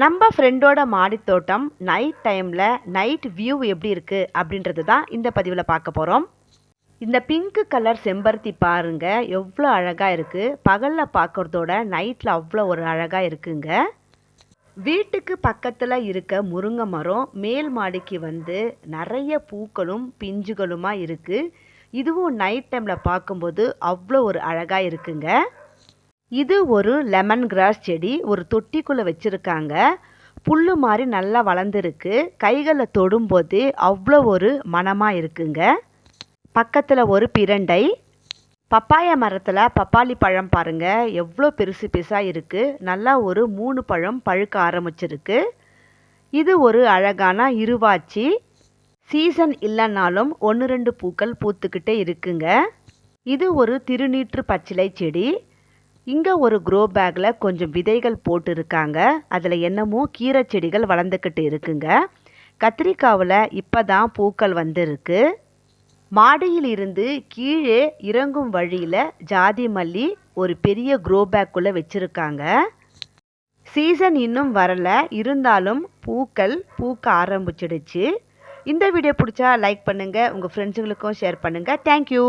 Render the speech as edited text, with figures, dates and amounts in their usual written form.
நம்ம ஃப்ரெண்டோட மாடித்தோட்டம் நைட் டைமில் நைட் வியூ எப்படி இருக்குது அப்படின்றது தான் இந்த பதிவில் பார்க்க போகிறோம். இந்த பிங்க் கலர் செம்பருத்தி பாருங்க எவ்வளோ அழகாக இருக்குது. பகலில் பார்க்குறதோட நைட்டில் அவ்வளோ ஒரு அழகாக இருக்குங்க. வீட்டுக்கு பக்கத்தில் இருக்க முருங்கை மரம் மேல் மாடிக்கு வந்து நிறைய பூக்களும் பிஞ்சுகளுமா இருக்குது. இதுவும் நைட் டைமில் பார்க்கும்போது அவ்வளோ ஒரு அழகாக இருக்குங்க. இது ஒரு லெமன் கிராஸ் செடி. ஒரு தொட்டிக்குள்ளே வச்சுருக்காங்க. புல்லு மாதிரி நல்லா வளர்ந்துருக்கு. கைகளை தொடும்போது அவ்வளோ ஒரு மணமாக இருக்குங்க. பக்கத்தில் ஒரு பிரண்டை. பப்பாய மரத்தில் பப்பாளி பழம் பாருங்கள் எவ்வளோ பெருசு பெருசாக இருக்குது. நல்லா ஒரு 3 பழம் பழுக்க ஆரம்பிச்சிருக்கு. இது ஒரு அழகான இருவாச்சி. சீசன் இல்லைனாலும் 1-2 பூக்கள் பூத்துக்கிட்டே இருக்குங்க. இது ஒரு திருநீற்று பச்சிலை செடி. இங்கே ஒரு க்ரோ பேக்கில் கொஞ்சம் விதைகள் போட்டு இருக்காங்க. அதில் என்னமோ கீரை செடிகள் வளர்ந்துக்கிட்டு இருக்குங்க. கத்திரிக்காவில் இப்போ தான் பூக்கள் வந்திருக்கு. மாடியில் இருந்து கீழே இறங்கும் வழியில் ஜாதி மல்லி ஒரு பெரிய க்ரோ பேக்குள்ளே வச்சுருக்காங்க. சீசன் இன்னும் வரல, இருந்தாலும் பூக்கள் பூக்க ஆரம்பிச்சிடுச்சு. இந்த வீடியோ பிடிச்சா லைக் பண்ணுங்கள், உங்கள் ஃப்ரெண்ட்ஸுங்களுக்கும் ஷேர் பண்ணுங்கள். தேங்க்யூ.